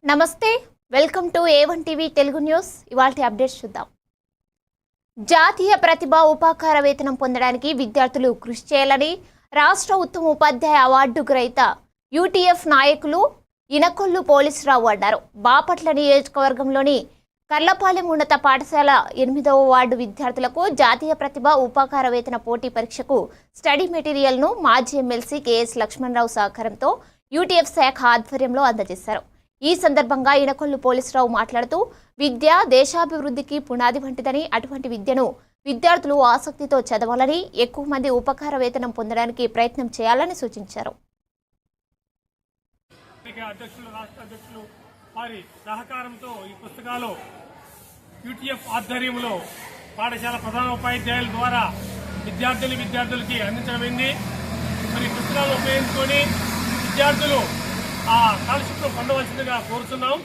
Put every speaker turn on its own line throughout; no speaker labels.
నమస్తే welcome to A1 TV Telugu news ఇవాల్టి updates చూద్దాం జాతీయ ప్రతిభా ఉపకార వేతనం పొందడానికి విద్యార్థులు కృషి చేయాలని రాష్ట్ర ఉత్తమ ఉపాధ్యాయ అవార్డు గ్రహీత యూటీఎఫ్ నాయకులు ఇనకొల్లు పోలీసురావు అన్నారు బాపట్ల నియోజకవర్గంలోని కర్లపాలెం ఉన్నత పాఠశాల 8వ వార్డు విద్యార్థులకు జాతీయ ప్రతిభా ఉపకార వేతన పోటీ పరీక్షకు స్టడీ మెటీరియల్ను మాజీ ఎమ్మెల్సీ కేఎస్ లక్ష్మణరావు సహకారంతో యూటీఎఫ్ శాఖ ఆధ్వర్యంలో అందజేశారు। ఈ సందర్భంగా ఇనకొల్లు పోలీసురావు మాట్లాడుతూ విద్య దేశాభివృద్ధికి పునాది వంటిదని అటువంటి విద్యను విద్యార్థులు ఆసక్తితో చదవాలని ఎక్కువ మంది ఉపకార వేతనం పొందడానికి ప్రయత్నం చేయాలని సూచించారు।
వారి సహకారంతో ఈ పుస్తకాలు యూటీఎఫ్ ఆధ్వర్యంలో పాఠశాల ప్రధాన ఉపాధ్యాయుల ద్వారా విద్యార్థులకి అందించడమైంది। మరి పుస్తకాలు ఉపయోగించుకొని విద్యార్థులు ఆ స్కాలర్షిప్ పొందవలసిందిగా కోరుతున్నాం।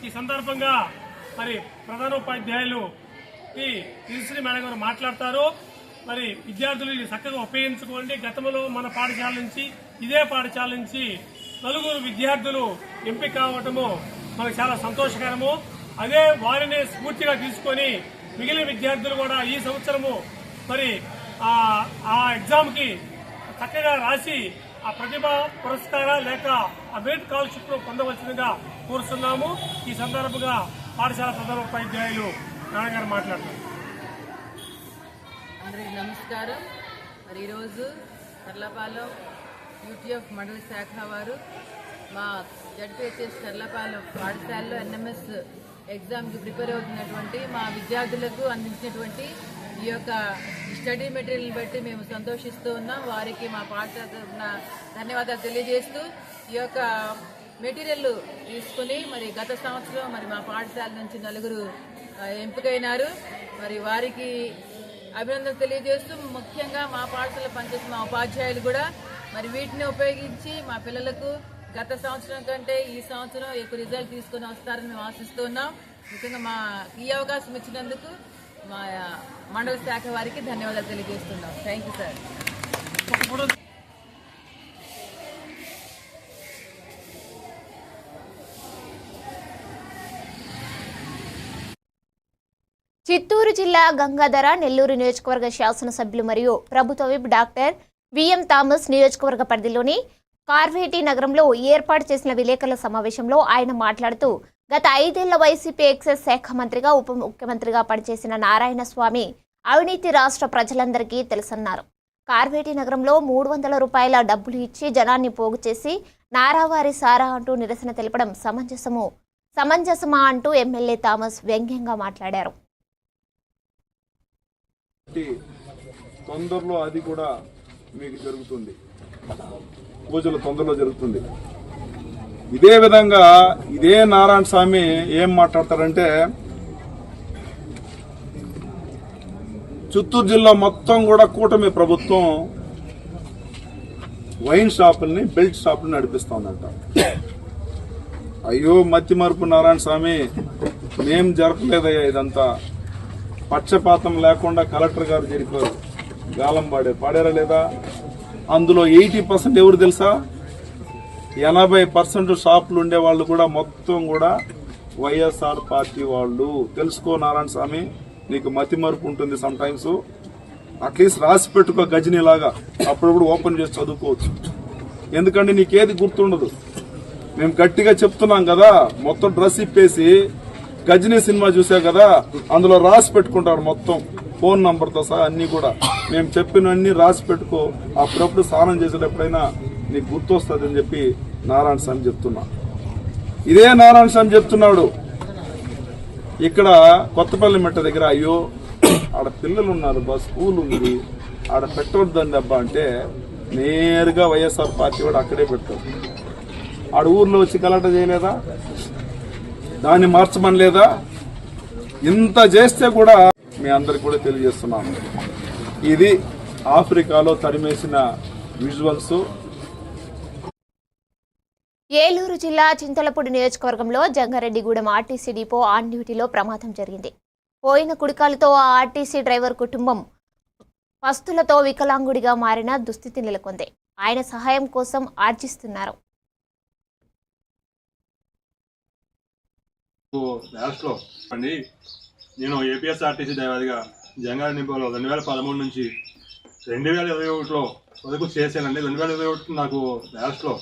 ఈ సందర్భంగా మరి ప్రధాన ఉపాధ్యాయులు శ్రీ మేడం గారు మాట్లాడతారు। మరి విద్యార్థులు ఇది చక్కగా ఉపయోగించుకోండి। గతంలో మన పాఠశాల నుంచి ఇదే పాఠశాల నుంచి 4 విద్యార్థులు ఎంపిక కావటము మనకు చాలా సంతోషకరము। అదే వారిని స్ఫూర్తిగా తీసుకొని మిగిలిన విద్యార్థులు కూడా ఈ సంవత్సరము మరి ఆ ఎగ్జామ్ కి చక్కగా రాసి ఆ ప్రతిభా పురస్కార లేక ఆ మెరిట్ స్కాలర్షిప్ పొందవలసిందిగా కోరుతున్నాము। ఈ సందర్భంగా పాఠశాల ప్రధాన ఉపాధ్యాయులు నాన్నగారు మాట్లాడుతున్నారు।
అందరికీ నమస్కారం। మరి ఈరోజు కర్లపాలెం యూటీఎఫ్ మండల శాఖ వారు మా జడ్పీహెచ్ఎస్ కర్లపాలెం పాఠశాలలో ఎన్ఎంఎస్ ఎగ్జామ్కి ప్రిపేర్ అవుతున్నటువంటి మా విద్యార్థులకు అందించినటువంటి ఈ యొక్క స్టడీ మెటీరియల్ని బట్టి మేము సంతోషిస్తూ ఉన్నాం। వారికి మా పాఠశాల తరఫున ధన్యవాదాలు తెలియజేస్తూ ఈ యొక్క మెటీరియల్ తీసుకుని మరి గత సంవత్సరం మరి మా పాఠశాల నుంచి 4 ఎంపికైనారు। మరి వారికి అభినందనలు తెలియజేస్తూ ముఖ్యంగా మా పాఠశాల పనిచేసిన మా ఉపాధ్యాయులు కూడా మరి వీటిని ఉపయోగించి మా పిల్లలకు గత సంవత్సరం కంటే ఈ సంవత్సరం ఎక్కువ రిజల్ట్ తీసుకుని వస్తారని మేము ఆశిస్తూ ఉన్నాం। ముఖ్యంగా మా ఈ అవకాశం ఇచ్చినందుకు మా మండల శాఖ వారికి ధన్యవాదాలు తెలియజేస్తున్నాం। Thank you sir.
చిత్తూరు జిల్లా గంగాధర నెల్లూరు నియోజకవర్గ శాసనసభ్యులు మరియు ప్రభుత్వ విప్ డాక్టర్ విఎం థామస్ నియోజకవర్గ పరిధిలోని కార్వేటి నగరంలో ఏర్పాటు చేసిన విలేకరుల సమావేశంలో ఆయన మాట్లాడుతూ గత 5 ఏళ్ల వైసీపీ ఎక్సైజ్ శాఖ మంత్రిగా ఉప ముఖ్యమంత్రిగా పనిచేసిన నారాయణ స్వామి అవినీతి రాష్ట్ర ప్రజలందరికీ తెలుసన్నారు। కార్వేటి నగరంలో 300 రూపాయల డబ్బులు ఇచ్చి జనాన్ని పోగు చేసి నారావారి సారా అంటూ నిరసన తెలపడం సమంజసమా అంటూ ఎమ్మెల్యే థామస్ వ్యంగ్యంగా మాట్లాడారు।
తొందరలో అది కూడా మీకు జరుగుతుంది, పూజలు తొందరలో జరుగుతుంది। ఇదే విధంగా ఇదే నారాయణ స్వామి ఏం మాట్లాడతారంటే చిత్తూరు జిల్లా మొత్తం కూడా కూటమి ప్రభుత్వం వైన్ షాపుల్ని బెల్ట్ షాపుల్ని నడిపిస్తోందంట। అయ్యో మతి మరుపు నారాయణ స్వామి, మేం జరపలేదయ్యా ఇదంతా, పక్షపాతం లేకుండా కలెక్టర్ గారు జరిపారు, గాలం పాడారా లేదా? అందులో 80% ఎవరు తెలుసా? 80% షాపులు ఉండే వాళ్ళు కూడా మొత్తం కూడా వైఎస్ఆర్ పార్టీ వాళ్ళు। తెలుసుకో నారాయణ స్వామి, నీకు మతి మరుపు ఉంటుంది సమ్ టైమ్స్, అట్లీస్ట్ రాసి పెట్టుకో గజనీలాగా, అప్పుడప్పుడు ఓపెన్ చేసి చదువుకోవచ్చు। ఎందుకంటే నీకేది గుర్తుండదు। మేము గట్టిగా చెప్తున్నాం కదా, మొత్తం డ్రెస్ ఇప్పేసి గజనీ సినిమా చూసావు కదా, అందులో రాసి పెట్టుకుంటాడు మొత్తం ఫోన్ నంబర్తో సహా అన్ని కూడా। మేము చెప్పినవన్నీ రాసి పెట్టుకో, అప్పుడప్పుడు స్నానం చేసేటప్పుడైనా నీకు గుర్తొస్తుంది అని చెప్పి నారాయణ స్వామి చెప్తున్నా। ఇదే నారాయణ స్వామి చెప్తున్నాడు ఇక్కడ కొత్తపల్లి మెట్ట దగ్గర, అయ్యో ఆడ పిల్లలు ఉన్నారు బా, స్కూల్ ఉంది, ఆడ పెట్టొద్దండి అబ్బా అంటే నేరుగా వైఎస్ఆర్ పార్టీ వాడు అక్కడే పెట్టారు। ఆడ ఊర్లో వచ్చి గలాట చేయలేదా? దాన్ని మార్చమనలేదా? ఇంత చేస్తే కూడా మీ అందరికి కూడా తెలియజేస్తున్నాను, ఇది ఆఫ్రికాలో తరిమేసిన విజువల్స్।
ఏలూరు జిల్లా చింతలపూడి నియోజకవర్గంలో జంగారెడ్డిగూడెం ఆర్టీసీ డిపో ఆన్ డ్యూటీలో ప్రమాదం జరిగింది। పోయిన కుడికాలతో ఆ ఆర్టీసీ డ్రైవర్ కుటుంబం పస్తులతో వికలాంగుడిగా మారిన దుస్థితి నెలకొంది। ఆయన సహాయం కోసం ఆర్జిస్తున్నారు।
లాస్ట్లో అండి నేను ఏపీఎస్ఆర్టీసీ డ్రైవర్గా జంగారెడ్డి డిపోలో 2013 నుంచి 2021లో వరకు చేశానండి. 2021 నాకు లాస్ట్లో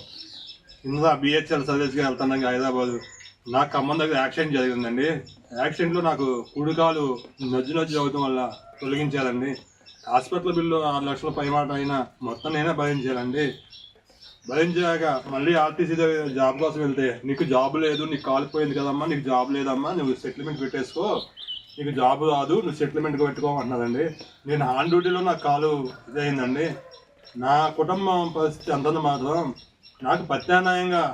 కింద బిహెచ్ఎల్ సర్వీస్గా వెళ్తున్నాను హైదరాబాద్. నాకు ఖమ్మం దగ్గర యాక్సిడెంట్ జరిగిందండి. యాక్సిడెంట్లో నాకు కుడికాలు నజ్జు అవడం వల్ల తొలగించాలండి. హాస్పిటల్ బిల్లు 6 లక్షల పైమాట అయినా మొత్తం నేనే భరించాలండి. భరించాక మళ్ళీ ఆర్టీసీ జాబ్ కోసం వెళ్తే నీకు జాబ్ లేదు, నీకు కాలిపోయింది కదమ్మా, నీకు జాబ్ లేదమ్మా, నువ్వు సెటిల్మెంట్ పెట్టేసుకో, నీకు జాబ్ రాదు, నువ్వు సెటిల్మెంట్ పెట్టుకో అన్నదండి. నేను ఆన్ డ్యూటీలో నాకు కాలు ఇదైందండి. నా కుటుంబం పరిస్థితి అంతంత మాత్రం నాకు ప్రత్యామ్నాయంగా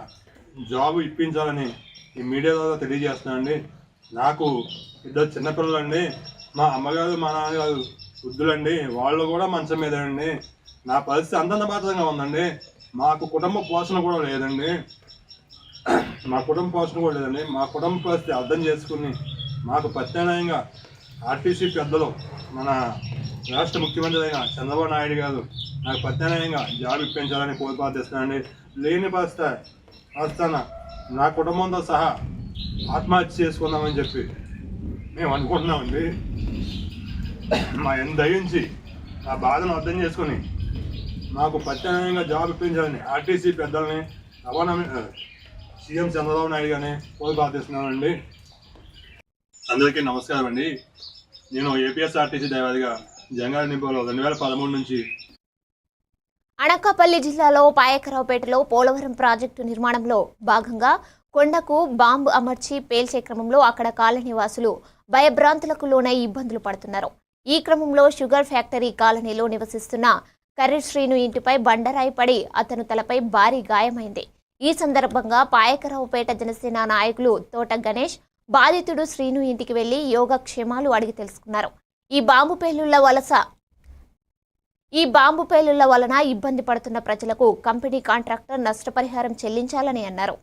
జాబ్ ఇప్పించాలని ఈ మీడియా ద్వారా తెలియజేస్తున్నానండి. నాకు 2 చిన్నపిల్లలండి. మా అమ్మగారు మా నాన్నగారు వృద్ధులండి, వాళ్ళు కూడా మంచం మీద అండి. నా పరిస్థితి అంతంత మాత్రంగా ఉందండి. మాకు కుటుంబ పోషణ కూడా లేదండి. మా కుటుంబ పరిస్థితి అర్థం చేసుకుని మాకు ప్రత్యామ్నాయంగా ఆర్టీసీ పెద్దలు మన రాష్ట్ర ముఖ్యమంత్రి అయిన చంద్రబాబు నాయుడు గారు నాకు ప్రత్యామ్నాయంగా జాబ్ ఇప్పించాలని కోరిపాటిస్తున్నానండి. లేని పరిస్థితి నా కుటుంబంతో సహా ఆత్మహత్య చేసుకుందామని చెప్పి మేము అనుకుంటున్నామండి. మా ఎంత దయించి నా బాధను అర్థం చేసుకుని మాకు ప్రత్యేకంగా జాబ్ ఇప్పించాలని ఆర్టీసీ పెద్దల్ని రవాణా సీఎం చంద్రబాబు నాయుడు గారిని కోరిపాటిస్తున్నానండి. అందరికీ నమస్కారం అండి. నేను ఏపీఎస్ఆర్టీసీ డ్రైవర్గా జంగారెడ్డి డిపోలో 2013 నుంచి
అనకాపల్లి జిల్లాలో పాయకరావుపేటలో పోలవరం ప్రాజెక్టు నిర్మాణంలో భాగంగా కొండకు బాంబు అమర్చి పేల్చే క్రమంలో అక్కడ కాలనీ వాసులు భయభ్రాంతులకు లోనై ఇబ్బందులు పడుతున్నారు. ఈ క్రమంలో షుగర్ ఫ్యాక్టరీ కాలనీలో నివసిస్తున్న కర్రి శ్రీను ఇంటిపై బండరాయి పడి అతను తలపై భారీ గాయమైంది. ఈ సందర్భంగా పాయకరావుపేట జనసేన నాయకులు తోట గణేష్ బాధితుడు శ్రీను ఇంటికి వెళ్లి యోగక్షేమాలు అడిగి తెలుసుకున్నారు. ఈ బాంబు పేలుళ్ల వలన ఇబ్బంది పడుతున్న ప్రజలకు కంపెనీ కాంట్రాక్టర్ నష్టపరిహారం చెల్లించాలని అన్నారు.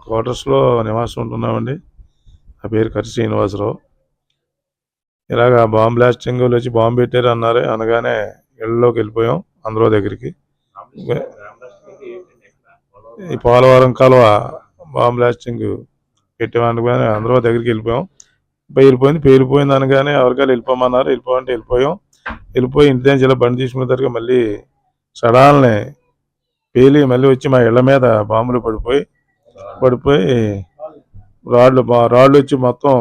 క్వార్టర్స్లో నివాసం ఉంటున్నామండి. నా పేరు కర్రి శ్రీనివాసరావు. ఇలాగా బాంబ్ బ్లాస్టింగ్ వచ్చి బాంబు పెట్టారు అన్నారు. అనగానే ఇళ్ళలోకి వెళ్ళిపోయాం అందరూ దగ్గరికి. ఈ పోలవరం కాలువ బాంబ్ బ్లాస్టింగ్ పెట్టేమనగానే అందరూ దగ్గరికి వెళ్ళిపోయాం. పేలిపోయింది అనగానే ఎవరికాలు వెళ్ళిపోమన్నారు. వెళ్ళిపోయి ఇంటి దగ్గర ఇలా బండి తీసుకున్న తర్వాత మళ్ళీ సడాల్ని పేలి మళ్ళీ వచ్చి మా ఇళ్ల మీద బాంబులు పడిపోయి రాళ్ళు వచ్చి మొత్తం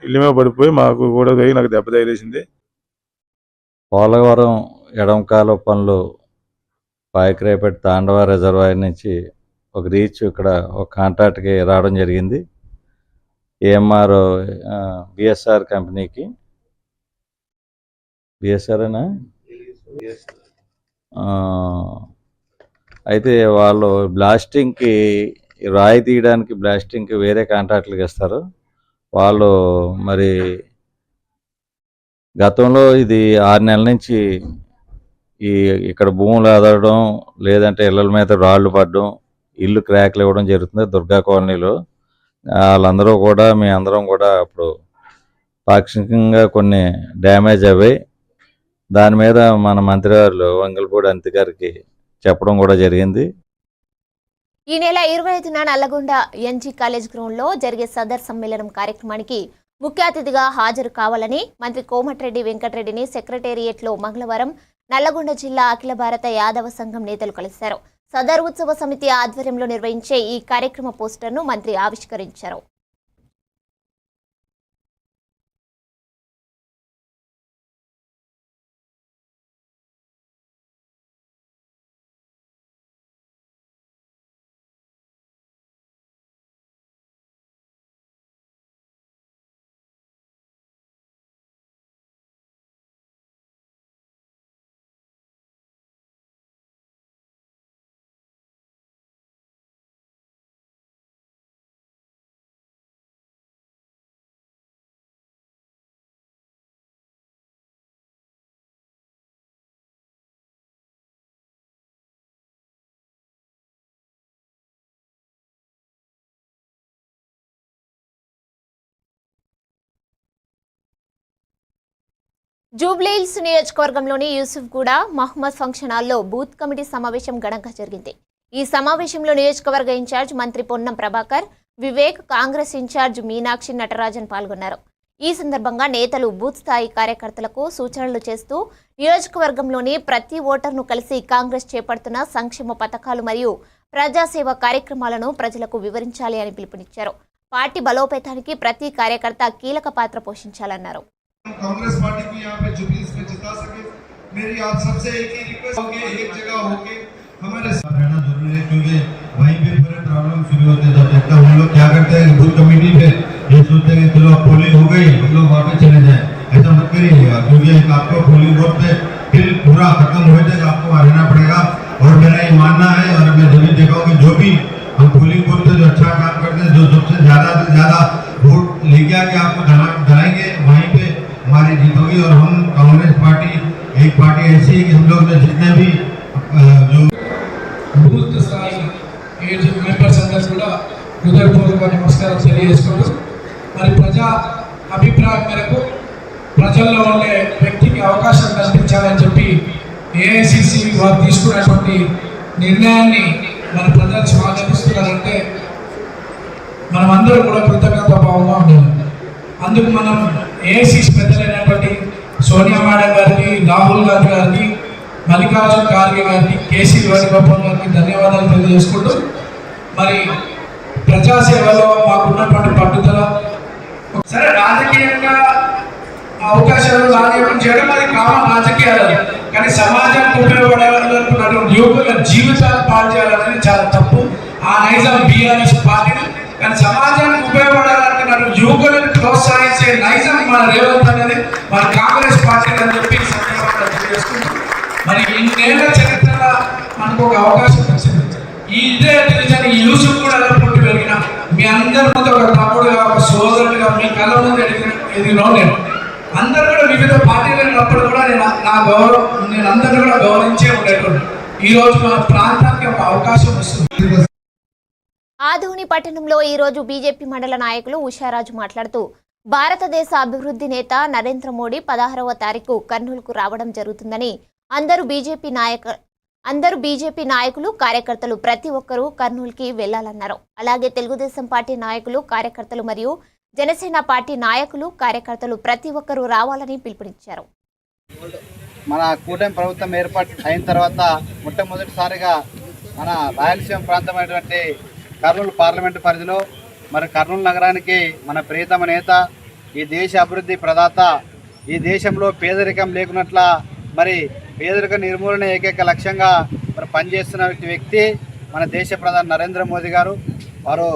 ఇల్లు మీద పడిపోయి మాకు కూడా నాకు దెబ్బ తగిలేసింది.
పోలవరం ఎడమకాలువ పనులు పాయకరావుపేట తాండవ రిజర్వాయర్ నుంచి ఒక రీచ్ ఇక్కడ ఒక కాంట్రాక్ట్కి రావడం జరిగింది. ఏఎంఆర్ బిఎస్ఆర్ కంపెనీకి బిఎస్ఆర్ అనా అయితే వాళ్ళు బ్లాస్టింగ్కి రాయి తీయడానికి బ్లాస్టింగ్కి వేరే కాంట్రాక్టులకు ఇస్తారు. వాళ్ళు మరి గతంలో ఇది 6 నెలల నుంచి ఇక్కడ భూములు అదడం లేదంటే ఇళ్ళ మీద రాళ్ళు పడడం ఇల్లు క్రాక్లు ఇవ్వడం జరుగుతుంది దుర్గా కాలనీలో. వాళ్ళందరూ కూడా మేమందరం కూడా అప్పుడు పాక్షికంగా కొన్ని డ్యామేజ్ అవ్వాయి. దాని మీద మన మంత్రి గారు వంగలపూడి అనిత గారికి చెప్పడం కూడా జరిగింది.
ఈ నెల 25న నల్లగొండ ఎన్జీ కాలేజ్ గ్రౌండ్లో జరిగే సదర్ సమ్మేళనం కార్యక్రమానికి ముఖ్య అతిథిగా హాజరు కావాలని మంత్రి కోమటిరెడ్డి వెంకటరెడ్డిని సెక్రటేరియట్లో మంగళవారం నల్లగొండ జిల్లా అఖిల భారత యాదవ సంఘం నేతలు కలిశారు. సదర్ ఉత్సవ సమితి ఆధ్వర్యంలో నిర్వహించే ఈ కార్యక్రమ పోస్టర్ను మంత్రి ఆవిష్కరించారు. జూబ్లీహిల్స్ నియోజకవర్గంలోని యూసుఫ్గూడ మహమ్మద్ ఫంక్షన్ హాల్లో బూత్ కమిటీ సమావేశం ఘనంగా జరిగింది. ఈ సమావేశంలో నియోజకవర్గ ఇన్ఛార్జ్ మంత్రి పొన్నం ప్రభాకర్, వివేక్, కాంగ్రెస్ ఇన్ఛార్జ్ మీనాక్షి నటరాజన్ పాల్గొన్నారు. ఈ సందర్భంగా నేతలు బూత్ స్థాయి కార్యకర్తలకు సూచనలు చేస్తూ నియోజకవర్గంలోని ప్రతి ఓటర్ను కలిసి కాంగ్రెస్ చేపడుతున్న సంక్షేమ పథకాలు మరియు ప్రజాసేవ కార్యక్రమాలను ప్రజలకు వివరించాలి అని పిలుపునిచ్చారు. పార్టీ బలోపేతానికి ప్రతి కార్యకర్త కీలక పాత్ర పోషించాలన్నారు.
कांग्रेस पार्टी को यहाँ पे जुबलीस में जिता सके, मेरी आप सबसे एक ही रिक्वेस्ट होगी, एक जगह होके हमारे साथ रहना जरूरी है, क्योंकि वहीं पे पूरे प्रॉब्लम शुरू होते हैं। तब हम लोग क्या करते हैं, बूथ कमेटी पे ये सोचते हैं चलो पोलिंग हो गई, हम लोग वापस चले जाएं। ऐसा मत करिएगा, क्योंकि आपको पोलिंग वोट पे फिर पूरा खत्म हो जाएगा, आपको रहना पड़ेगा। और मेरा ये मानना है, और मैं जब भी देखा हूँ कि जो भी हम पोलिंग बूथ पे जो अच्छा काम करते हैं, जो सबसे ज्यादा से ज्यादा वोट लेके आके आपको दिलाएंगे, वहीं पे हमारी जीत होगी। और हम कांग्रेस पार्टी एक पार्टी ऐसी है कि हम लोग ने जितने भी जो
బూత్ స్థాయి ఏజ్ మెంబర్స్ అందరూ కూడా హృదయపూర్వక నమస్కారం తెలియజేసుకుంటూ, మరి ప్రజా అభిప్రాయం మేరకు ప్రజల్లో ఉండే వ్యక్తికి అవకాశం కల్పించాలని చెప్పి ఏఐసిసి వారు తీసుకున్నటువంటి నిర్ణయాన్ని మన ప్రజలు స్వాగతిస్తున్నారంటే మనం అందరూ కూడా కృతజ్ఞత భావంగా ఉండాలి. అందుకు మనం ఏఐసిసి పెద్దలైనటువంటి సోనియా మేడం గారికి, రాహుల్ గాంధీ గారికి, మల్లికార్జున ఖార్గే గారికి, కేసీ వేణుగోపాల్ గారికి ధన్యవాదాలు తెలియజేసుకుంటూ, మరి ప్రజాసేవలో మాకున్నటువంటి పట్టుదల, సరే రాజకీయంగా అవకాశాలు రాజకీయం చేయడం అది కామన్ రాజకీయాలు, కానీ సమాజానికి ఉపయోగపడాలనుకున్నటువంటి యువకుల జీవితాలు పాడు చేయాలనేది చాలా తప్పు. ఆ నైజం బీఆర్ఎస్ పార్టీని, కానీ సమాజానికి ఉపయోగపడాలనుకున్నటువంటి యువకులను ప్రోత్సహించే నైజం మన రేవంత్ అనేది మన కాంగ్రెస్ పార్టీ అని చెప్పి సందర్భంగా తెలియజేసుకుంటూ, మరి ఇన్నేళ్ల చరిత్రలో మనకు ఒక అవకాశం వచ్చింది. ఇదే డివిజన్ ఈ యూసుఫ్ కూడా పుట్టి పెరిగిన మీ అందరి ముందు ఒక తమ్ముడుగా, ఒక సోదరుడిగా మీ కళ్ళ ముందు ఎదిగిన నేను అందరూ కూడా వివిధ పార్టీలు ఉన్నప్పుడు కూడా నేను అందరినీ కూడా గౌరవించే ఉండేటువంటి ఈ రోజు మన ప్రాంతానికి ఒక అవకాశం వస్తుంది.
ఆదోని పట్టణంలో ఈ రోజు బీజేపీ మండల నాయకులు ఉషారాజు మాట్లాడుతూ, భారతదేశ అభివృద్ధి నేత నరేంద్ర మోడీ 16వ తారీఖు కర్నూలుకు రావడం జరుగుతుందని, అందరూ బీజేపీ నాయకులు, కార్యకర్తలు ప్రతి ఒక్కరూ కర్నూలుకి వెళ్లాలన్నారు. అలాగే తెలుగుదేశం పార్టీ నాయకులు, కార్యకర్తలు మరియు జనసేన పార్టీ నాయకులు, కార్యకర్తలు ప్రతి ఒక్కరూ రావాలని పిలుపునిచ్చారు.
మన కూటమి ప్రభుత్వం ఏర్పాటు అయిన తర్వాత మొట్టమొదటిసారిగా మన రాయలసీమ ప్రాంతమైనటువంటి కర్నూలు పార్లమెంటు పరిధిలో మరి కర్నూలు నగరానికి మన ప్రియతమ నేత, ఈ దేశ అభివృద్ధి ప్రదాత, ఈ దేశంలో పేదరికం లేకున్నట్ల మరి పేదరిక నిర్మూలన ఏకైక లక్ష్యంగా మరి పనిచేస్తున్న వ్యక్తి మన దేశ ప్రధాని నరేంద్ర మోదీ గారు. వారు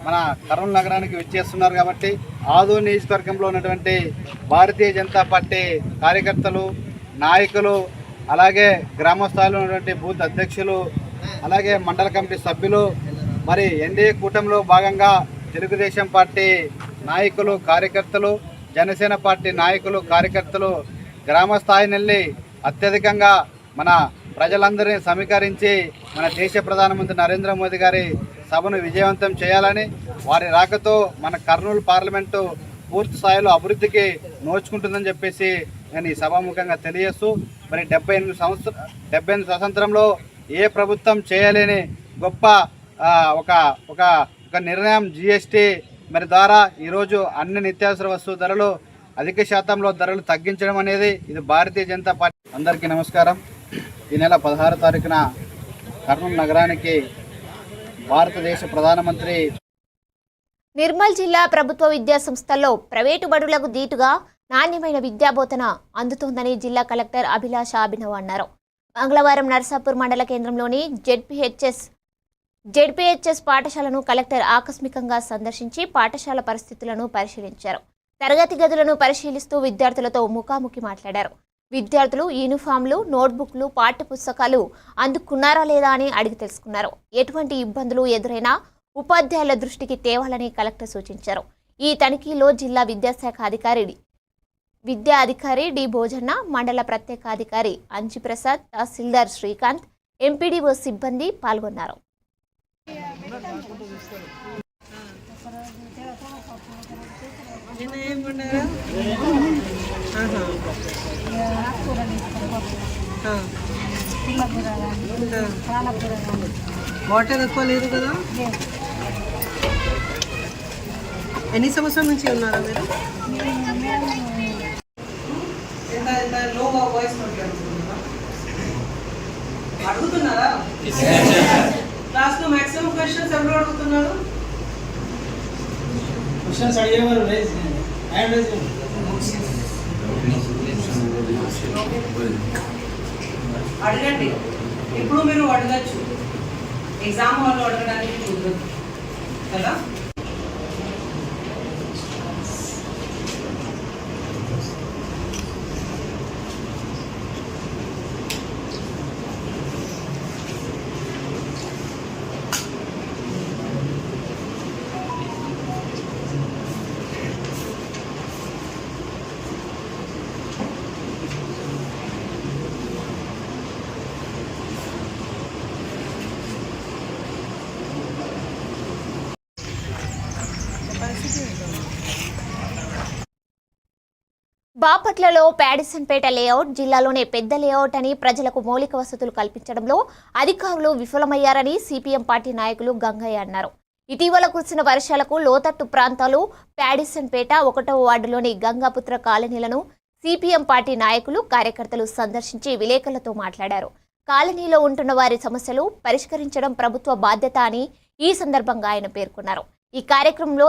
మన కర్నూలు నగరానికి విచ్చేస్తున్నారు కాబట్టి ఆదోని నియోజకవర్గంలో ఉన్నటువంటి భారతీయ జనతా పార్టీ కార్యకర్తలు, నాయకులు, అలాగే గ్రామ స్థాయిలో ఉన్నటువంటి బూత్ అధ్యక్షులు, అలాగే మండల కమిటీ సభ్యులు, మరి ఎన్డీఏ కూటమిలో భాగంగా తెలుగుదేశం పార్టీ నాయకులు, కార్యకర్తలు, జనసేన పార్టీ నాయకులు, కార్యకర్తలు గ్రామ స్థాయి నుండి అత్యధికంగా మన ప్రజలందరినీ సమీకరించి మన దేశ ప్రధానమంత్రి నరేంద్ర మోదీ గారి సభను విజయవంతం చేయాలని, వారి రాకతో మన కర్నూలు పార్లమెంటు పూర్తి స్థాయిలో అభివృద్ధికి నోచుకుంటుందని చెప్పేసి నేను ఈ సభాముఖంగా తెలియజేస్తూ, మరి 78 స్వతంత్రంలో ఏ ప్రభుత్వం చేయలేని గొప్ప ఒక నిర్ణయం జిఎస్టీ మరి ద్వారా ఈరోజు అన్ని నిత్యావసర వస్తువు ధరలు అధిక శాతంలో ధరలు తగ్గించడం అనేది ఇది భారతీయ జనతా పార్టీ. అందరికీ నమస్కారం. ఈ నెల 16వ తారీఖున కర్నూలు నగరానికి భారతదేశ ప్రధానమంత్రి
నిర్మల్ జిల్లా ప్రభుత్వ విద్యా సంస్థల్లో ప్రైవేటు బడులకు దీటుగా నాణ్యమైన విద్యాబోధన అందుతోందని జిల్లా కలెక్టర్ అభిలాష అభినవ్ అన్నారు. మంగళవారం నర్సాపూర్ మండల కేంద్రంలోని జెడ్పీహెచ్ఎస్ పాఠశాలను కలెక్టర్ ఆకస్మికంగా సందర్శించి పాఠశాల పరిస్థితులను పరిశీలించారు. తరగతి గదులను పరిశీలిస్తూ విద్యార్థులతో ముఖాముఖి మాట్లాడారు. విద్యార్థులు యూనిఫామ్లు, నోట్బుక్లు, పాఠ్యపుస్తకాలు అందుకున్నారా లేదా అని అడిగి తెలుసుకున్నారు. ఎటువంటి ఇబ్బందులు ఎదురైనా ఉపాధ్యాయుల దృష్టికి తేవాలని కలెక్టర్ సూచించారు. ఈ తనిఖీలో జిల్లా విద్యా అధికారి డి భోజన్న, మండల ప్రత్యేక అధికారి అంజిప్రసాద్, తహసీల్దార్ శ్రీకాంత్, ఎంపీడీఓ సిబ్బంది పాల్గొన్నారు.
ఏం
వాటర్ ఎక్కువ లేదు కదా? ఎన్ని సంవత్సరాల నుంచి ఉన్నారా మీరు? అడుగుతున్నారా? క్లాస్లో మాక్సిమం క్వశ్చన్స్ ఎవరు అడుగుతున్నారు? అడగండి. ఇప్పుడు మీరు అడగచ్చు, ఎగ్జామ్ హాల్లో అడగడానికి కుదరదు కదా.
బాపట్లలో ప్యాడిసన్పేట లేఅవుట్ జిల్లాలోనే పెద్ద లేఅవుట్ అని ప్రజలకు మౌలిక వసతులు కల్పించడంలో అధికారులు విఫలమయ్యారని సిపిఎం పార్టీ నాయకులు గంగయ్య అన్నారు. ఇటీవల కురిసిన వర్షాలకు లోతట్టు ప్రాంతాలు ప్యాడిసన్పేట 1వ వార్డులోని గంగాపుత్ర కాలనీలను సిపిఎం పార్టీ నాయకులు కార్యకర్తలు సందర్శించి విలేకరులతో మాట్లాడారు. కాలనీలో ఉంటున్న వారి సమస్యలు పరిష్కరించడం ప్రభుత్వ బాధ్యత అని ఈ సందర్భంగా ఆయన పేర్కొన్నారు. ఈ కార్యక్రమంలో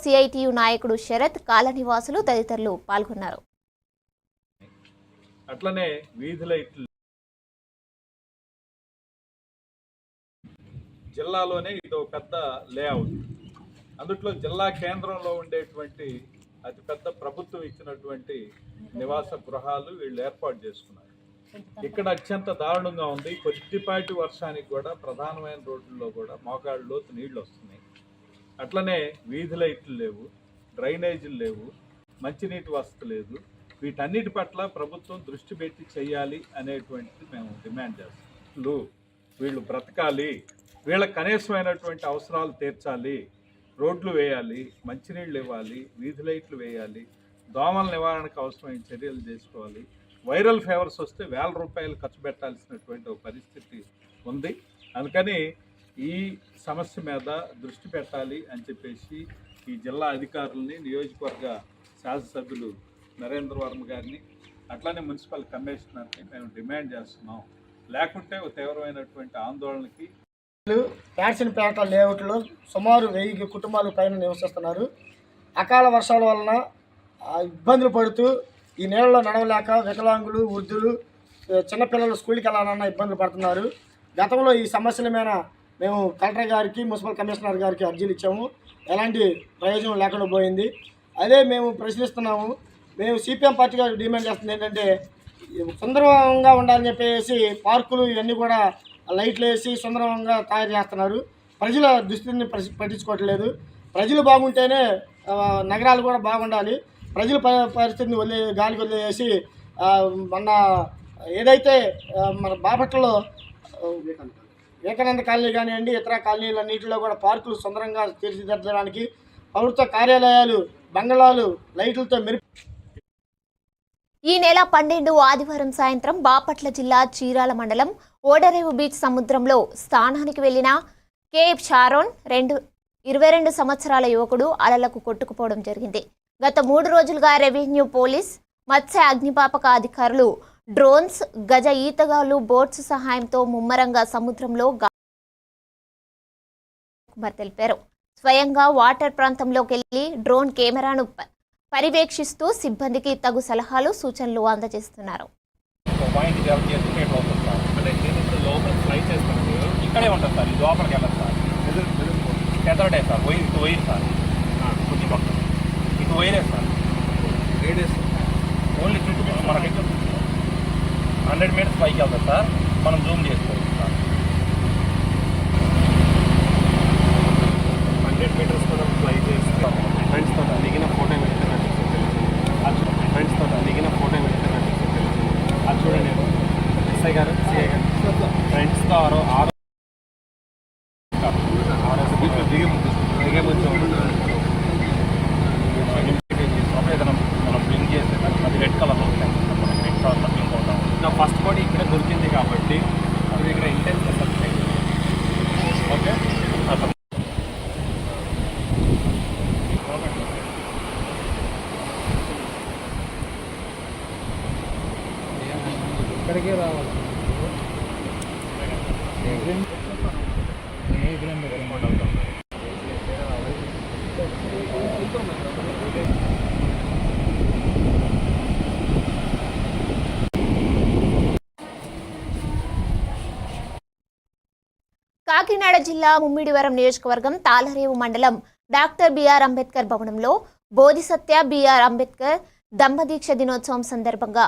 సిఐటియు నాయకుడు శరత్, కాలనీవాసులు తదితరులు పాల్గొన్నారు.
అట్లనే వీధి లైట్లు జిల్లాలోనే ఇదో పెద్ద లేఅవుట్. అందుట్లో జిల్లా కేంద్రంలో ఉండేటువంటి అతిపెద్ద ప్రభుత్వం ఇచ్చినటువంటి నివాస గృహాలు వీళ్ళు ఏర్పాటు చేసుకున్నారు. ఇక్కడ అత్యంత దారుణంగా ఉంది. కొద్దిపాటి వర్షానికి కూడా ప్రధానమైన రోడ్లలో కూడా మోకాళ్ళ లోతు నీళ్లు వస్తున్నాయి. అట్లనే వీధి లైట్లు లేవు, డ్రైనేజీలు లేవు, మంచినీటి వసతి లేదు. వీటన్నిటి పట్ల ప్రభుత్వం దృష్టి పెట్టి చేయాలి అనేటువంటిది మేము డిమాండ్ చేస్తాం. వీళ్ళు బ్రతకాలి, వీళ్ళకి కనీసమైనటువంటి అవసరాలు తీర్చాలి, రోడ్లు వేయాలి, మంచినీళ్ళు ఇవ్వాలి, వీధి లైట్లు వేయాలి, దోమల నివారణకు అవసరమైన చర్యలు చేసుకోవాలి. వైరల్ ఫీవర్స్ వస్తే ₹1000 ఖర్చు పెట్టాల్సినటువంటి ఒక పరిస్థితి ఉంది. అందుకని ఈ సమస్య మీద దృష్టి పెట్టాలి అని చెప్పేసి ఈ జిల్లా అధికారులని, నియోజకవర్గ శాసనసభ్యులు నరేంద్ర వర్మ గారిని, అట్లానే మున్సిపల్ కమిషనర్ని మేము డిమాండ్ చేస్తున్నాం. లేకుంటే ఒక తీవ్రమైనటువంటి ఆందోళనకి.
ప్యాడ్సన్పేట లేఅవుట్లో సుమారు 1000 కుటుంబాలు పైన నివసిస్తున్నారు. అకాల వర్షాల వలన ఇబ్బందులు పడుతూ ఈ నీళ్ళలో నడవలేక వికలాంగులు, వృద్ధులు, చిన్నపిల్లలు స్కూల్కి వెళ్ళాలన్న ఇబ్బందులు పడుతున్నారు. గతంలో ఈ సమస్యల మీద మేము కలెక్టర్ గారికి, మున్సిపల్ కమిషనర్ గారికి అర్జీలు ఇచ్చాము. ఎలాంటి ప్రయోజనం లేకుండా పోయింది. అదే మేము ప్రశ్నిస్తున్నాము. మేము సిపిఎం పార్టీ గారికి డిమాండ్ చేస్తుంది ఏంటంటే, సుందరంగా ఉండాలని చెప్పేసి పార్కులు ఇవన్నీ కూడా లైట్లు వేసి సుందరంగా తయారు చేస్తున్నారు. ప్రజల దుస్థితిని పట్టించుకోవట్లేదు. ప్రజలు బాగుంటేనే నగరాలు కూడా బాగుండాలి. ప్రజల పరిస్థితిని గాలికి వదిలేసి మన ఏదైతే మన బాపట్లలో వివేకానంద కాలనీ కానివ్వండి, ఇతర కాలనీలన్నింటిలో కూడా పార్కులు సుందరంగా తీర్చిదిద్దడానికి ప్రభుత్వ కార్యాలయాలు, బంగ్లాలు లైట్లతో
ఈ నెల 12 ఆదివారం సాయంత్రం బాపట్ల జిల్లా చీరాల మండలం ఓడరేవు బీచ్ సముద్రంలో స్నానానికి వెళ్లిన కేఎఫ్ షారోన్ 22 సంవత్సరాల యువకుడు అలలకు కొట్టుకుపోవడం జరిగింది. గత 3 రోజులుగా రెవెన్యూ, పోలీస్, మత్స్య అగ్నిపాపక అధికారులు, డ్రోన్స్, గజ ఈతగాళ్లు, బోట్స్ సహాయంతో ముమ్మరంగా సముద్రంలో తెలిపారు. స్వయంగా వాటర్ ప్రాంతంలోకి వెళ్లి డ్రోన్ కెమెరాను పర్యవేక్షిస్తూ సిబ్బందికి తగు సలహాలు, సూచనలు అందజేస్తున్నారు.
ఇక్కడే ఉంటుంది సార్, ఇది లోపలికి వెళ్ళదు సార్. పెద్దటే సార్, ఇటు వైర్ సార్, చుట్టుపక్కల ఇటు వైరే సార్. ఓన్లీ చుట్టుపక్కల మనకి 100 మీటర్స్ పైకి వెళ్తుంది సార్. మనం జూమ్ చేసుకోవచ్చు సార్. 100 మీటర్స్ కూడా ఫ్లై చేస్తే ఫ్రెండ్స్తో దిగిన ఫోటో అది చూడండి. ఎస్ఐ గారు, సిఐ గారు ఫ్రెండ్స్తో దిగే ముందు
ఇక్కడికి రావాలి.
కాకినాడ జిల్లా ముమ్మిడివరం నియోజకవర్గం తాళరేవు మండలం డాక్టర్ బిఆర్ అంబేద్కర్ భవనంలో బోధిసత్య బిఆర్ అంబేద్కర్ దంపదీక్ష దినోత్సవం సందర్భంగా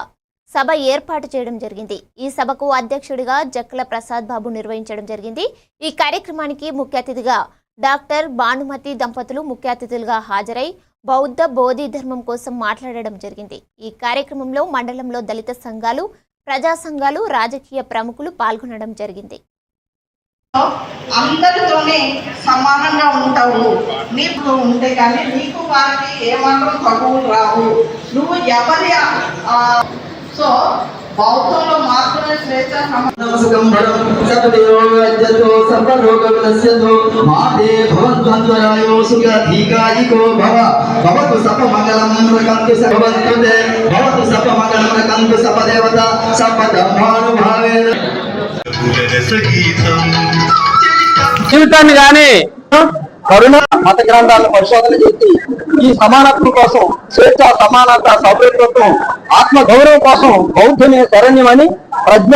సభ ఏర్పాటు చేయడం జరిగింది. ఈ సభకు అధ్యక్షుడిగా జక్కల ప్రసాద్ బాబు నిర్వహించడం జరిగింది. ఈ కార్యక్రమానికి ముఖ్య అతిథిగా డాక్టర్ భానుమతి దంపతులు ముఖ్య అతిథులుగా హాజరై బౌద్ధ బోధి ధర్మం కోసం మాట్లాడడం జరిగింది. ఈ కార్యక్రమంలో మండలంలో దళిత సంఘాలు, ప్రజా సంఘాలు, రాజకీయ ప్రముఖులు పాల్గొనడం జరిగింది.
అందరితోనే సమానంగా ఉంటావు. నీకు ఉంటే కానీ నీకు వారికి ఏమాత్రం తగువులు రావు. నువ్వు ఎవరి సో బౌద్ధంలో మాత్రమే శ్రేష్ట
జీవితాన్ని కానీ కరుణ మత గ్రంథాలను పరిశోధన చేసి ఈ సమానత్వం కోసం, స్వేచ్ఛ, సమానత, సౌభ్యత్వం, ఆత్మ గౌరవం కోసం బౌద్ధమే శరణ్యమని, ప్రజ్ఞ,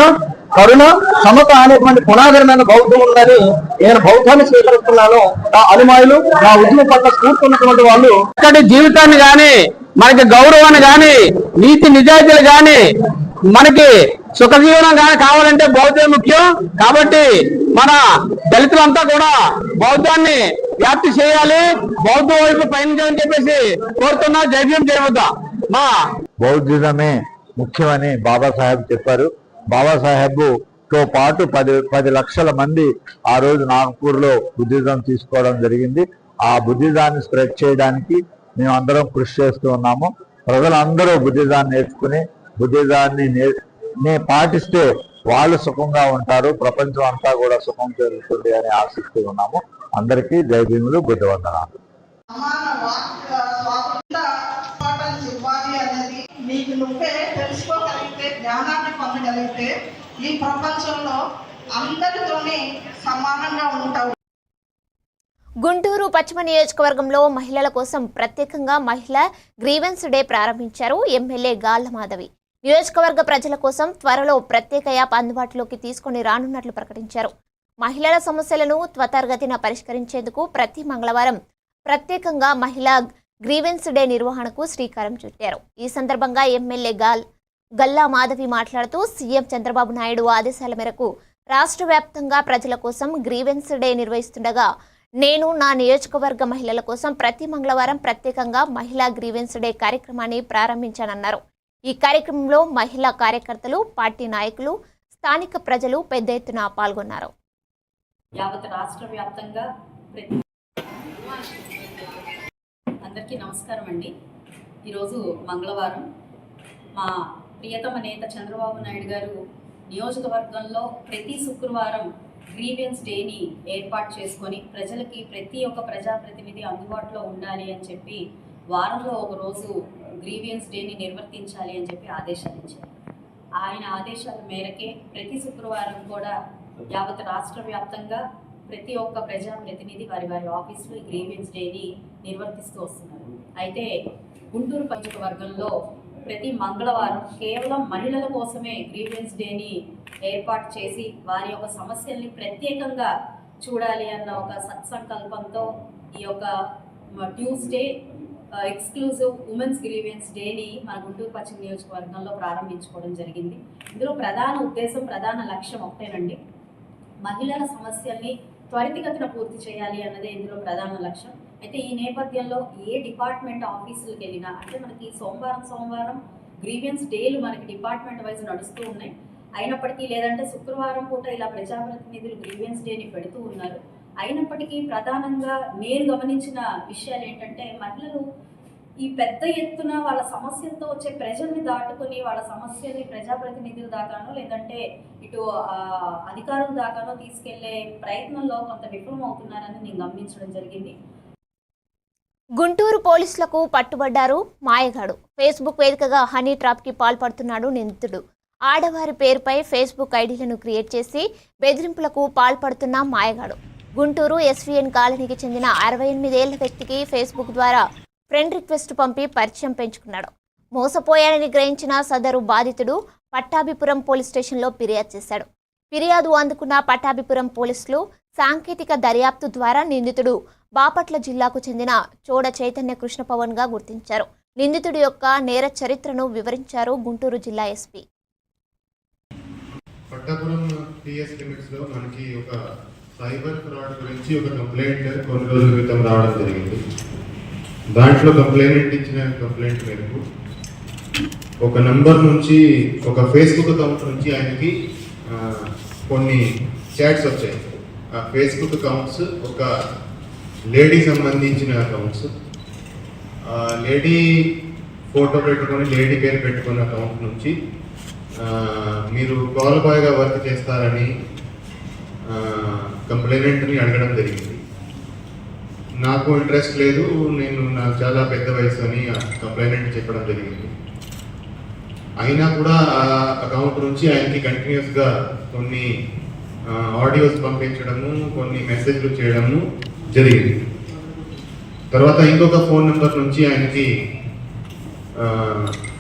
కరుణ, సమత అనేటువంటి పునాదరమైన బౌద్ధం ఉందని నేను బౌద్ధాన్ని స్వీకరిస్తున్నాను. నా అనుమాయులు, నా ఉద్యమం పట్ల స్ఫూర్తి ఉన్నటువంటి వాళ్ళు ఇక్కడి జీవితాన్ని గాని, మనకి గౌరవాన్ని గాని, నీతి నిజాయితీలు గాని, మనకి సుఖజీవనం కానీ కావాలంటే బౌద్ధం ముఖ్యం. కాబట్టి మన దళితులంతా కూడా బౌద్ధాన్ని వ్యాప్తి చేయాలి, బౌద్ధం వైపు పయనించాలని చెప్పేసి కోరుతున్నా. జైభీం జయబుద్ధ. మా
బౌద్ధిజమే ముఖ్యమని బాబాసాహెబ్ చెప్పారు. బాబాసాహెబ్ తో పాటు 10 లక్షల మంది ఆ రోజు నాగపూర్లో బుద్ధిజం తీసుకోవడం జరిగింది. ఆ బుద్ధిజాన్ని స్ప్రెడ్ చేయడానికి మేము అందరం కృషి చేస్తూ ఉన్నాము. ప్రజలందరూ బుద్ధిజాన్ని నేర్చుకుని బుద్ధిజాన్ని పాటిస్తే వాళ్ళు సుఖంగా ఉంటారు, ప్రపంచం అంతా కూడా సుఖం జరుగుతుంది అని ఆశిస్తూ ఉన్నాము. అందరికీ జై భీములు, బుద్ధ వందనాలు.
అనేది నీకు నువ్వే తెలుసుకోగలిగితే, జ్ఞానాన్ని పొందగలిగితే ఈ ప్రపంచంలో అందరితోనే సమానంగా ఉంటావు.
గుంటూరు పశ్చిమ నియోజకవర్గంలో మహిళల కోసం ప్రత్యేకంగా మహిళా గ్రీవెన్స్ డే ప్రారంభించారు ఎమ్మెల్యే గాళ్ల మాధవి. నియోజకవర్గ ప్రజల కోసం త్వరలో ప్రత్యేక యాప్ అందుబాటులోకి తీసుకుని రానున్నట్లు ప్రకటించారు. మహిళల సమస్యలను త్వరితగతిన పరిష్కరించేందుకు ప్రతి మంగళవారం ప్రత్యేకంగా మహిళా గ్రీవెన్స్ డే నిర్వహణకు శ్రీకారం చుట్టారు. ఈ సందర్భంగా ఎమ్మెల్యే గల్లా మాధవి మాట్లాడుతూ సీఎం చంద్రబాబు నాయుడు ఆదేశాల మేరకు రాష్ట్ర వ్యాప్తంగా ప్రజల కోసం గ్రీవెన్స్ డే నిర్వహిస్తుండగా నేను నా నియోజకవర్గ మహిళల కోసం ప్రతి మంగళవారం ప్రత్యేకంగా మహిళా గ్రీవెన్స్ డే కార్యక్రమాన్ని ప్రారంభించానన్నారు. ఈ కార్యక్రమంలో మహిళా కార్యకర్తలు, పార్టీ నాయకులు, స్థానిక ప్రజలు పెద్ద ఎత్తున పాల్గొన్నారు.
యావత్ రాష్ట్ర వ్యాప్తంగా అందరికీ నమస్కారం అండి. ఈరోజు మంగళవారం మా ప్రియతమ నేత చంద్రబాబు నాయుడు గారు నియోజకవర్గంలో ప్రతి శుక్రవారం గ్రీవెన్స్ డేని ఏర్పాటు చేసుకొని ప్రజలకి ప్రతి ఒక్క ప్రజాప్రతినిధి అందుబాటులో ఉండాలి అని చెప్పి వారంలో ఒక రోజు గ్రీవెన్స్ డేని నిర్వర్తించాలి అని చెప్పి ఆదేశాలు ఇచ్చారు. ఆయన ఆదేశాల మేరకే ప్రతి శుక్రవారం కూడా యావత్ రాష్ట్ర వ్యాప్తంగా ప్రతి ఒక్క ప్రజాప్రతినిధి వారి వారి ఆఫీసులో గ్రీవెన్స్ డేని నిర్వర్తిస్తూ వస్తున్నారు. అయితే గుంటూరు నియోజకవర్గంలో ప్రతి మంగళవారం కేవలం మహిళల కోసమే గ్రీవెన్స్ డేని ఏర్పాటు చేసి వారి యొక్క సమస్యల్ని ప్రత్యేకంగా చూడాలి అన్న ఒక సత్సంకల్పంతో ఈ యొక్క ట్యూస్డే ఎక్స్క్లూజివ్ ఉమెన్స్ గ్రీవెన్స్ డేని మన గుంటూరు పశ్చిమ నియోజకవర్గంలో ప్రారంభించుకోవడం జరిగింది. ఇందులో ప్రధాన ఉద్దేశం, ప్రధాన లక్ష్యం ఒకటేనండి, మహిళల సమస్యల్ని త్వరితగతిన పూర్తి చేయాలి అన్నదే ఇందులో ప్రధాన లక్ష్యం. అయితే ఈ నేపథ్యంలో ఏ డిపార్ట్మెంట్ ఆఫీసులకు వెళ్ళినా, అంటే మనకి సోమవారం గ్రీవెన్స్ డేలు మనకి డిపార్ట్మెంట్ వైజ్ నడుస్తూ ఉన్నాయి. అయినప్పటికీ లేదంటే శుక్రవారం పూట ఇలా ప్రజాప్రతినిధులు గ్రీవెన్స్ డేని పెడుతూ ఉన్నారు. అయినప్పటికీ ప్రధానంగా నేను గమనించిన విషయాలు ఏంటంటే, మహిళలు ఈ పెద్ద ఎత్తున వాళ్ళ సమస్యలతో వచ్చే ప్రజల్ని దాటుకొని వాళ్ళ సమస్యల్ని ప్రజాప్రతినిధుల దాకానో లేదంటే ఇటు అధికారుల దాకానో తీసుకెళ్లే ప్రయత్నంలో కొంత విఫలం అవుతున్నారని నేను గమనించడం జరిగింది.
గుంటూరు పోలీసులకు పట్టుబడ్డారు మాయగాడు. ఫేస్బుక్ వేదికగా హనీ ట్రాప్ కి పాల్పడుతున్నాడు నిందితుడు. ఆడవారి పేరుపై ఫేస్బుక్ ఐడీలను క్రియేట్ చేసి బెదిరింపులకు పాల్పడుతున్న మాయగాడు. గుంటూరు ఎస్వీఎన్ కాలనీకి చెందిన 68 ఏళ్ల వ్యక్తికి ఫేస్బుక్ ద్వారా ఫ్రెండ్ రిక్వెస్ట్ పంపి పరిచయం పెంచుకున్నాడు. మోసపోయాడని గ్రహించిన సదరు బాధితుడు పట్టాభిపురం పోలీస్ స్టేషన్లో ఫిర్యాదు చేశాడు. ఫిర్యాదు అందుకున్న పట్టాభిపురం పోలీసులు సాంకేతిక దర్యాప్తు ద్వారా నిందితుడు బాపట్ల జిల్లాకు చెందిన చోడ చైతన్య కృష్ణపవన్గా గుర్తించారు. నిందితుడి యొక్క నేర చరిత్రను వివరించారు గుంటూరు జిల్లా ఎస్పీ.
పట్టాపురం పిఎస్ లిమిట్స్ లో మనకి ఒక సైబర్ ఫ్రాడ్ గురించి ఒక కంప్లైంట్ కొన్ని రోజుల క్రితం రావడం జరిగింది. దాంట్లో కంప్లైంట్ ఇచ్చిన కంప్లైంట్ మేరకు ఒక నంబర్ నుంచి ఒక ఫేస్బుక్ అకౌంట్ నుంచి ఆయనకి కొన్ని చాట్స్ వచ్చాయి. ఆ ఫేస్బుక్ అకౌంట్స్ ఒక లేడీ సంబంధించిన అకౌంట్స్. లేడీ ఫోటో పెట్టుకొని లేడీ పేరు పెట్టుకున్న అకౌంట్ నుంచి మీరు కాల్ బాయ్గా వర్క్ చేస్తారని కంప్లైనెంట్ని అడగడం జరిగింది. నాకు ఇంట్రెస్ట్ లేదు, నాకు చాలా పెద్ద వయసు అని కంప్లైనెంట్ చెప్పడం జరిగింది. అయినా కూడా ఆ అకౌంట్ నుంచి ఆయనకి కంటిన్యూస్గా కొన్ని ఆడియోస్ పంపించడము, కొన్ని మెసేజ్లు చేయడము జరిగింది. తర్వాత ఇంకొక ఫోన్ నెంబర్ నుంచి ఆయనకి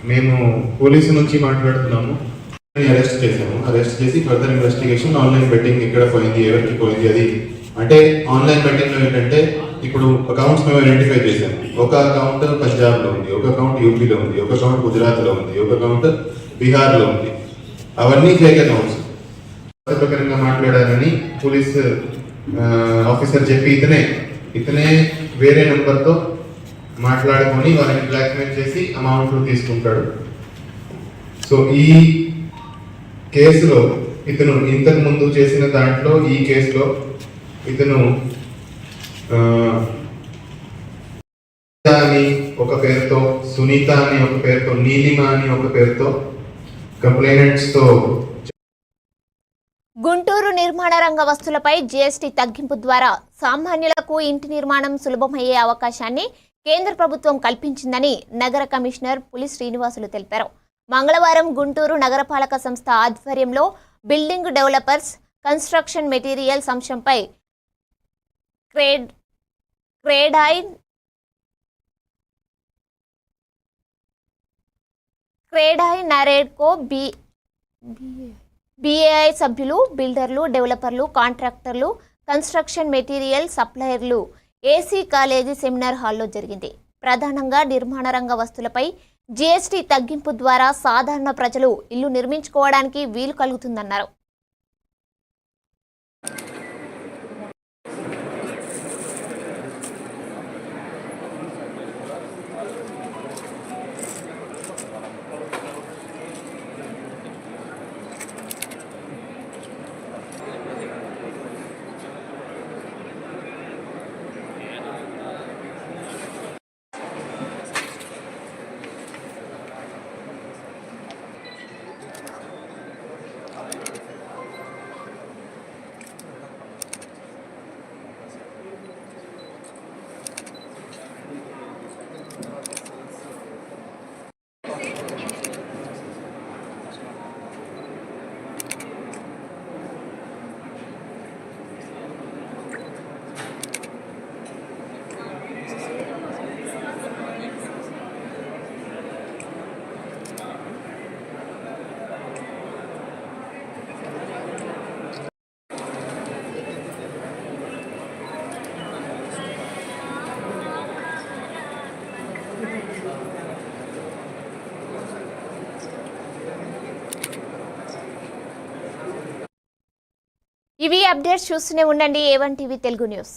మేము పోలీసు నుంచి మాట్లాడుతున్నాము, అరెస్ట్ చేసాము. అరెస్ట్ చేసి ఫర్దర్ ఇన్వెస్టిగేషన్ ఆన్లైన్ బెట్టింగ్ ఎక్కడ పోయింది, ఎవరికి పోయింది అది అంటే ఆన్లైన్ బెట్టింగ్లో ఏంటంటే ఇప్పుడు అకౌంట్స్ మేము ఐడెంటిఫై చేసాము. ఒక అకౌంట్ పంజాబ్లో ఉంది, ఒక అకౌంట్ యూపీలో ఉంది, ఒక అకౌంట్ గుజరాత్లో ఉంది, ఒక అకౌంట్ బీహార్లో ఉంది. అవన్నీ ఫేక్ అకౌంట్స్. ప్రకారంగా మాట్లాడారని పోలీస్ ఆఫీసర్ చెప్పి ఇతనే వేరే నెంబర్తో మాట్లాడుకొని వాళ్ళని బ్లాక్మెయిల్ చేసి అమౌంట్ తీసుకుంటాడు. సో ఈ కేసులో ఇతను ఇంతకు ముందు చేసిన దాంట్లో ఈ కేసులో ఇతను అని ఒక పేరుతో, సునీత అని ఒక పేరుతో, నీలిమ అని ఒక పేరుతో కంప్లైనెంట్స్తో.
గుంటూరు నిర్మాణ రంగ వస్తువులపై జీఎస్టీ తగ్గింపు ద్వారా సామాన్యులకు ఇంటి నిర్మాణం సులభమయ్యే అవకాశాన్ని కేంద్ర ప్రభుత్వం కల్పించిందని నగర కమిషనర్ పులి శ్రీనివాసులు తెలిపారు. మంగళవారం గుంటూరు నగరపాలక సంస్థ ఆధ్వర్యంలో బిల్డింగ్ డెవలపర్స్ కన్స్ట్రక్షన్ మెటీరియల్స్ అంశంపై క్రేడాయ్ నారేడ్కో బీఏఐ సభ్యులు, బిల్డర్లు, డెవలపర్లు, కాంట్రాక్టర్లు, కన్స్ట్రక్షన్ మెటీరియల్ సప్లయర్లు ఏసీ కాలేజీ సెమినార్ హాల్లో జరిగింది. ప్రధానంగా నిర్మాణ రంగ వస్తువులపై జీఎస్టీ తగ్గింపు ద్వారా సాధారణ ప్రజలు ఇల్లు నిర్మించుకోవడానికి వీలు కలుగుతుందన్నారు. ఇవి అప్డేట్స్ చూస్తూనే ఉండండి A1 టీవీ తెలుగు న్యూస్.